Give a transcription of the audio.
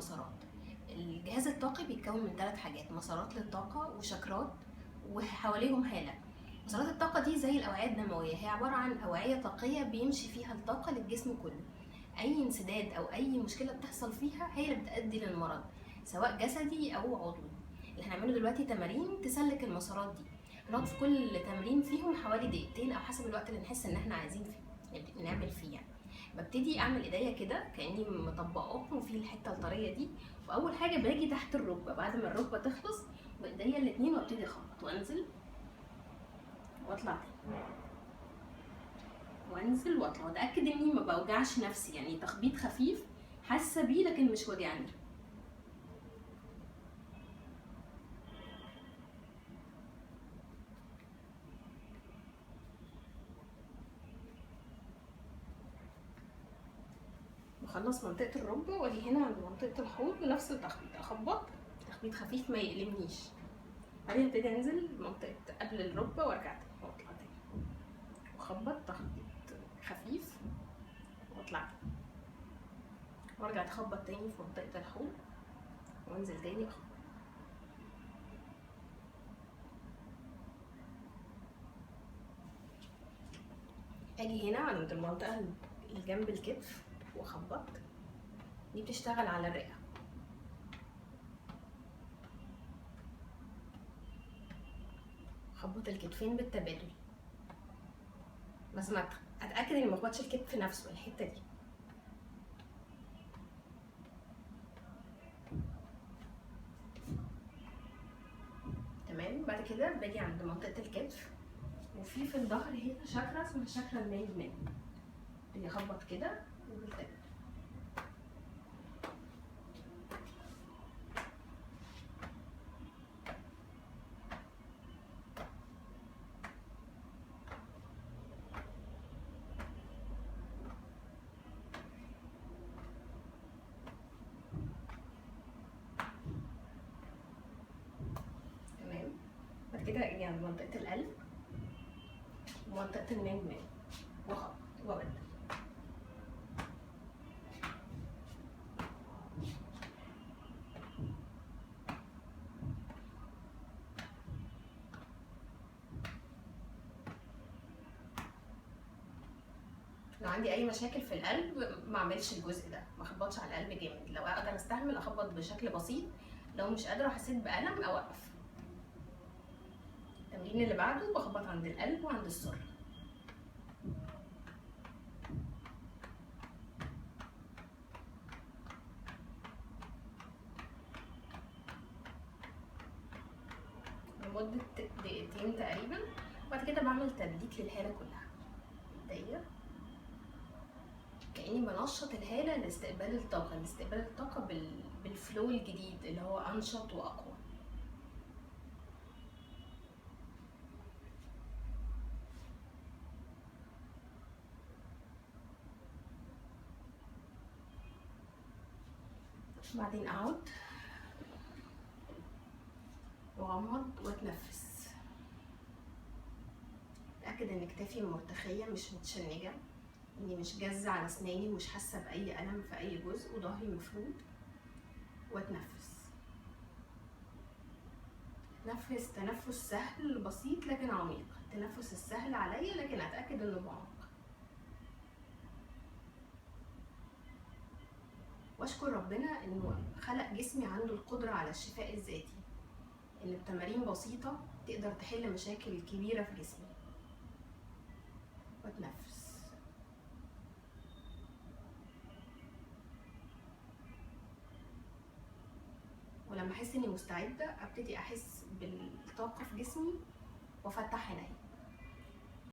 المسارات. الجهاز الطاقي بيتكون من 3 حاجات: مسارات للطاقة وشاكرات وحواليهم هالة. مسارات الطاقة دي زي الأوعية الدموية، هي عبارة عن أوعية طاقية بيمشي فيها الطاقة للجسم كله. أي انسداد أو أي مشكلة بتحصل فيها هي اللي بتؤدي للمرض، سواء جسدي أو عضوي. اللي هنعمله دلوقتي تمارين تسلك المسارات دي. هنقعد في كل تمرين فيهم حوالي دقيقتين أو حسب الوقت اللي نحس إن احنا عايزين فيه نعمل فيه يعني. ببتدي أعمل إيديا كده كأني مطبقاهم في الحتة الطرية دي، وأول حاجة باجي تحت الركبة بعد ما الركبة تخلص بإيديا الاتنين وابتدي أخبط وأنزل واطلع تاني وانزل واطلع، واتاكد اني ما بوجعش نفسي، يعني تخبيط خفيف حاسه بيه لكن مش وجعني. بخلص منطقه الركبه واجي هنا عند منطقه الحوض بنفس التخبيط، اخبط تخبيط خفيف ما يقلمنيش، بعدين ابتدي انزل منطقه قبل الركبه وارجع تاني واطلع تاني واخبط تخبيط خفيف واطلع تاني وارجع اتخبط تاني في منطقه الحوض وانزل تاني اخبط. اجي هنا عند المنطقه اللي جنب الكتف واخبط، دي بتشتغل على الرئه. خبط الكتفين بالتبادل، بس ما اتاكد اني ما اخبطش الكتف نفسه، الحته دي. تمام. بعد كده باجي عند منطقه الكتف، وفي الظهر هنا شاكرا اسمها شاكرا النايم، باجي اخبط كده وبالتبادل. تمام. بعد كده اجي عند منطقه القلب ومنطقه النايم واخبط وابدل. لو عندي اي مشاكل في القلب ما اعملش الجزء ده، ما اخبطش على القلب جامد. لو اقدر استحمل اخبط بشكل بسيط، لو مش قادره وحسيت بالم اوقف. التمرين اللي بعده بخبط عند القلب وعند السر. لمدة دقيقتين تقريبا. بعد كده بعمل تدليك للهالة كلها دقيقة، كأني بنشط الهالة لاستقبال الطاقة بالفلو الجديد اللي هو أنشط وأقوى. بعدين أقعد وأغمض وأتنفس. أتأكد إن كتافي مرتخية مش متشنجة، إني مش جازة على أسناني ومش حاسة بأي ألم في أي جزء، وظهري مفرود. وأتنفس تنفس سهل بسيط لكن عميق. التنفس السهل عليا لكن أتأكد إنه بعمق. واشكر ربنا انه خلق جسمي عنده القدرة على الشفاء الذاتي، ان بتمارين بسيطة تقدر تحل مشاكل كبيرة في جسمي. واتنفس. ولما احس اني مستعدة ابتدي احس بالطاقة في جسمي وافتح عيني.